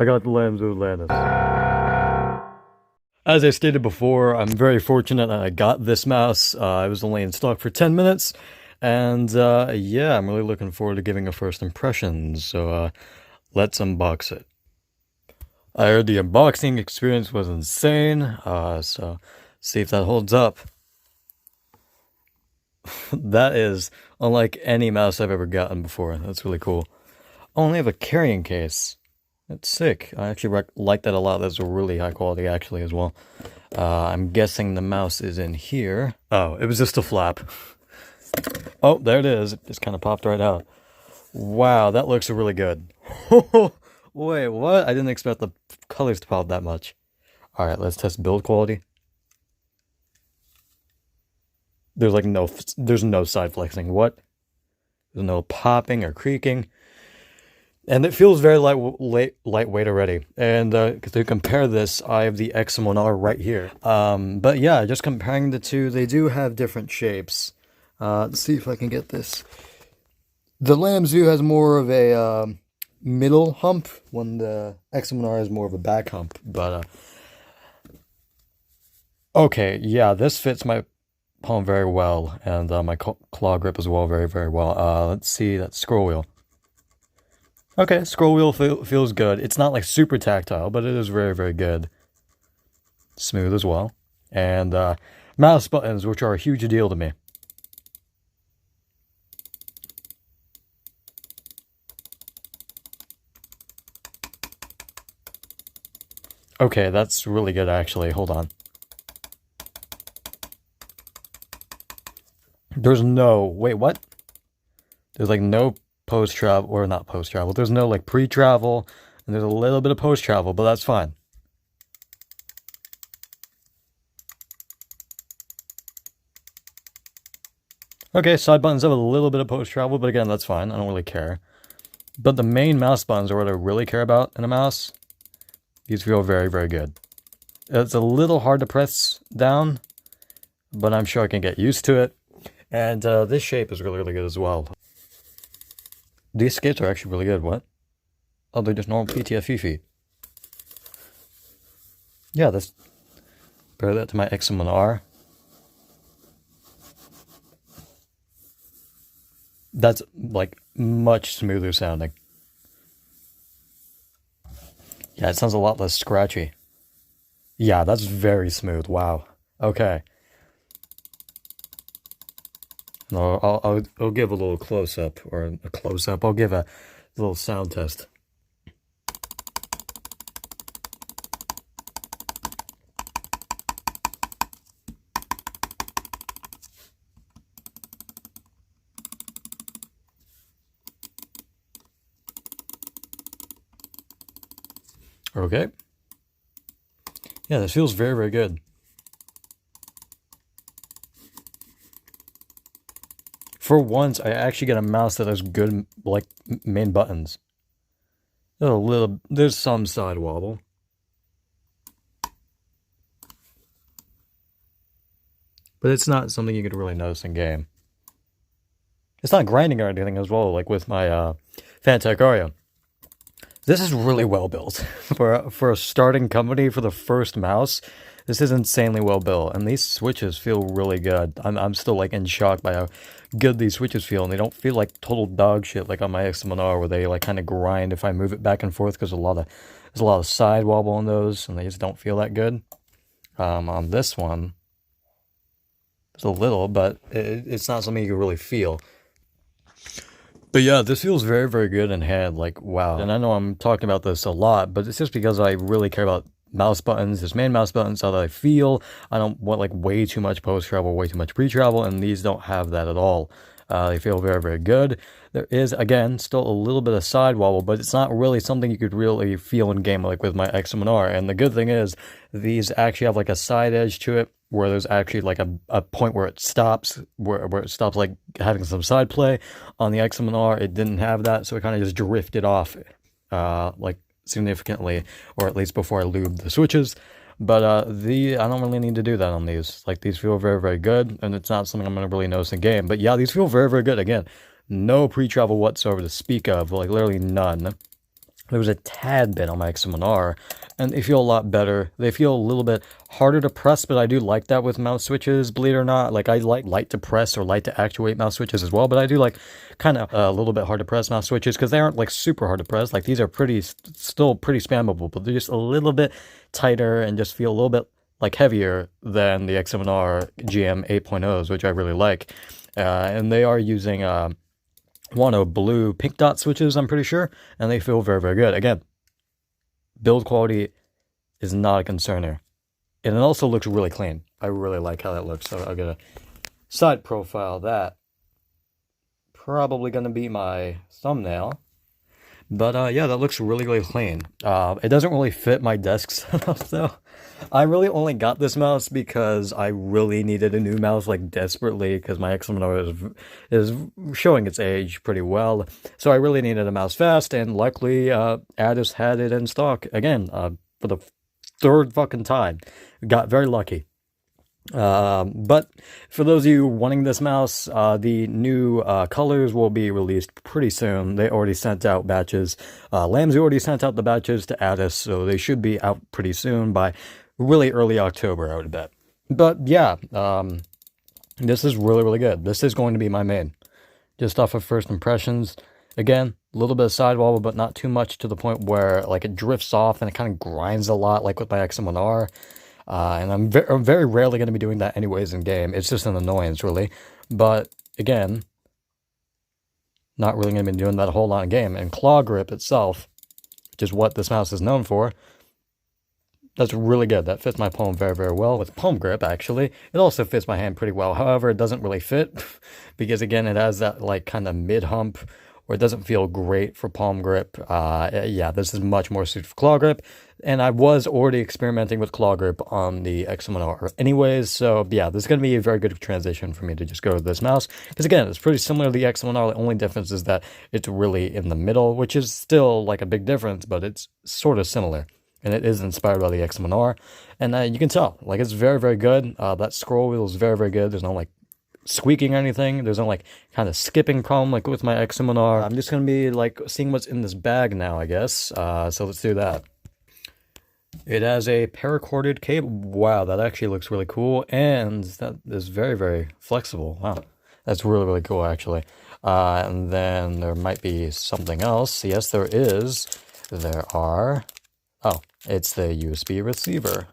I got the Lamzu Atlantis. As I stated before, I'm very fortunate that I got this mouse. It was only in stock for 10 minutes. And yeah, I'm really looking forward to giving a first impression. So let's unbox it. I heard the unboxing experience was insane. So see if that holds up. That is unlike any mouse I've ever gotten before. That's really cool. Oh, and they have a carrying case. That's sick. I actually like that a lot. That's really high quality actually as well. I'm guessing the mouse is in here. Oh, it was just a flap. Oh, there it is. It just kind of popped right out. Wow, that looks really good. Wait, what? I didn't expect the colors to pop that much. Alright, let's test build quality. There's no side flexing. What? There's no popping or creaking. And it feels very lightweight already. And to compare this, I have the X1R right here. But yeah, just comparing the two, they do have different shapes. Let's see if I can get this. The Lamzu has more of a middle hump, when the X1R has more of a back hump. But okay, yeah, this fits my palm very well, and my claw grip as well, very, very well. Let's see that scroll wheel. Okay, scroll wheel feels good. It's not like super tactile, but it is very, very good. Smooth as well. And mouse buttons, which are a huge deal to me. Okay, that's really good actually. Hold on. There's no... Wait, what? There's like no post-travel, or not post-travel. There's no like pre-travel, and there's a little bit of post-travel, but that's fine. Okay, side buttons have a little bit of post-travel, but again, that's fine. I don't really care. But the main mouse buttons are what I really care about in a mouse. These feel very, very good. It's a little hard to press down, but I'm sure I can get used to it. And this shape is really, really good as well. These skates are actually really good. What? Oh, they're just normal PTFE feet. Yeah, let's compare that to my X1R. That's like much smoother sounding. Yeah, it sounds a lot less scratchy. Yeah, that's very smooth. Wow. Okay. No, I'll give a little close-up, or a close-up. I'll give a little sound test. Okay. Yeah, this feels very, very good. For once, I actually get a mouse that has good, like, main buttons. There's some side wobble. But it's not something you could really notice in game. It's not grinding or anything as well, like with my Fantech Aria. This is really well built. For a starting company, for the first mouse, this is insanely well built. And these switches feel really good. I'm still like in shock by how good these switches feel. And they don't feel like total dog shit like on my X1R, where they like kind of grind if I move it back and forth, because there's a lot of side wobble on those, and they just don't feel that good. On this one, there's a little, but it's not something you can really feel. But yeah, this feels very, very good in hand, like, wow. And I know I'm talking about this a lot, but it's just because I really care about mouse buttons, this main mouse buttons, how they feel. I don't want, like, way too much post-travel, way too much pre-travel, and these don't have that at all. They feel very, very good. There is, again, still a little bit of side wobble, but it's not really something you could really feel in game, like with my X1R. And the good thing is, these actually have, like, a side edge to it, where there's actually like a point where it stops, where it stops like having some side play. On the X1R, it didn't have that, so it kind of just drifted off like significantly, or at least before I lubed the switches. But I don't really need to do that on these. Like, these feel very, very good, and it's not something I'm going to really notice in game. But yeah, these feel very, very good. Again, no pre-travel whatsoever to speak of, like literally none. There was a tad bit on my X7R, and they feel a lot better. They feel a little bit harder to press, but I do like that with mouse switches, believe it or not. Like, I like light to press or light to actuate mouse switches as well, but I do like kind of a little bit hard to press mouse switches because they aren't like super hard to press. Like, these are still pretty spammable, but they're just a little bit tighter and just feel a little bit like heavier than the X7R GM 8.0s, which I really like. And they are using Wano blue pink dot switches, I'm pretty sure, and they feel very, very good. Again, build quality is not a concerner. And it also looks really clean. I really like how that looks, so I'll get a side profile of that. Probably going to be my thumbnail. But yeah, that looks really, really clean. It doesn't really fit my desk setup, though. I really only got this mouse because I really needed a new mouse, like, desperately, because my X7R is showing its age pretty well. So I really needed a mouse fast, and luckily, Atlantis had it in stock again, for the third fucking time. Got very lucky. But for those of you wanting this mouse, the new colors will be released pretty soon. They already sent out batches. Lamzu already sent out the batches to Atlantis, so they should be out pretty soon by really early October, I would bet. But yeah, this is really, really good. This is going to be my main. Just off of first impressions. Again, a little bit of sidewall, but not too much to the point where like it drifts off and it kind of grinds a lot, like with my X7R. And I'm very rarely going to be doing that anyways in game. It's just an annoyance, really. But again, not really going to be doing that a whole lot in game. And claw grip itself, which is what this mouse is known for, that's really good. That fits my palm very, very well. With palm grip, actually, it also fits my hand pretty well. However, it doesn't really fit because, again, it has that like kind of mid-hump where it doesn't feel great for palm grip. Yeah, this is much more suited for claw grip. And I was already experimenting with claw grip on the X7R anyways. So, yeah, this is going to be a very good transition for me to just go to this mouse. Because, again, it's pretty similar to the X7R. The only difference is that it's really in the middle, which is still like a big difference, but it's sort of similar. And it is inspired by the X7R. And you can tell, like, it's very, very good. That scroll wheel is very, very good. There's no, like, squeaking or anything. There's no, like, kind of skipping problem, like, with my X7R. I'm just going to be, like, seeing what's in this bag now, I guess. So let's do that. It has a paracorded cable. Wow, that actually looks really cool. And that is very, very flexible. Wow. That's really, really cool, actually. And then there might be something else. Yes, there is. There are... Oh, it's the USB receiver.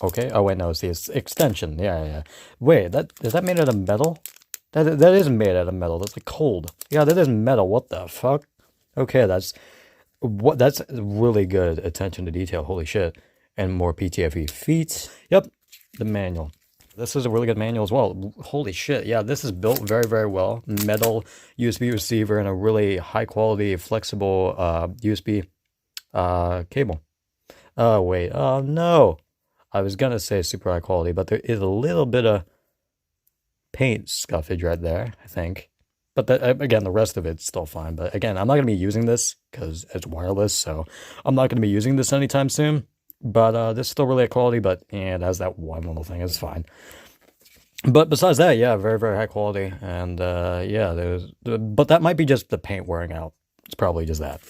Okay. Oh, wait, no, it's the extension. Yeah. Wait, is that made out of metal? That is made out of metal. That's like cold. Yeah, that is metal. What the fuck? Okay, that's really good attention to detail. Holy shit. And more PTFE feet. Yep, the manual. This is a really good manual as well. Holy shit. Yeah, this is built very, very well. Metal USB receiver and a really high quality, flexible USB cable. Oh, wait. Oh, no. I was going to say super high quality, but there is a little bit of paint scuffage right there, I think. But again, the rest of it's still fine. But again, I'm not going to be using this because it's wireless, so I'm not going to be using this anytime soon. But this is still really high quality, but yeah, it has that one little thing. It's fine. But besides that, yeah, very, very high quality. And yeah, but that might be just the paint wearing out. It's probably just that.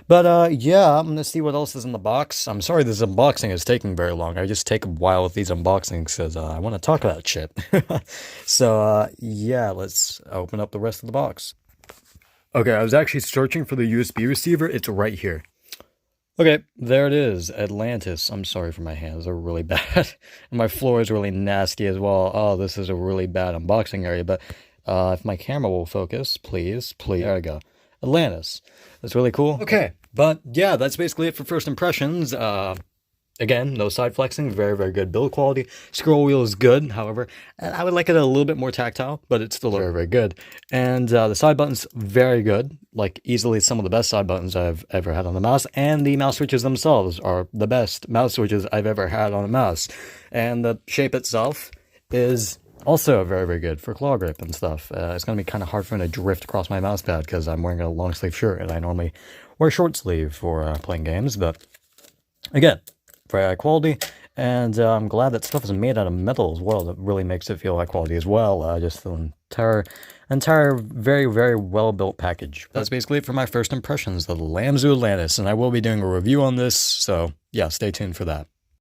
But yeah, I'm going to see what else is in the box. I'm sorry this unboxing is taking very long. I just take a while with these unboxings because I want to talk about shit. So yeah, let's open up the rest of the box. Okay, I was actually searching for the USB receiver. It's right here. Okay, there it is. Atlantis. I'm sorry for my hands. They're really bad. And my floor is really nasty as well. Oh, this is a really bad unboxing area. But if my camera will focus, please. There we go. Atlantis. That's really cool. Okay, but yeah, that's basically it for first impressions. Again, no side flexing, very, very good build quality. Scroll wheel is good, however, I would like it a little bit more tactile, but it's still very, very good. And the side buttons, very good, like easily some of the best side buttons I've ever had on the mouse, and the mouse switches themselves are the best mouse switches I've ever had on a mouse. And the shape itself is also very, very good for claw grip and stuff. It's going to be kind of hard for me to drift across my mouse pad because I'm wearing a long sleeve shirt, and I normally wear short sleeve for playing games, but again, very high quality, And I'm glad that stuff is made out of metal as well. That really makes it feel high quality as well. Just the entire very, very well-built package. That's basically it for my first impressions of the Lamzu Atlantis, and I will be doing a review on this, so yeah, stay tuned for that.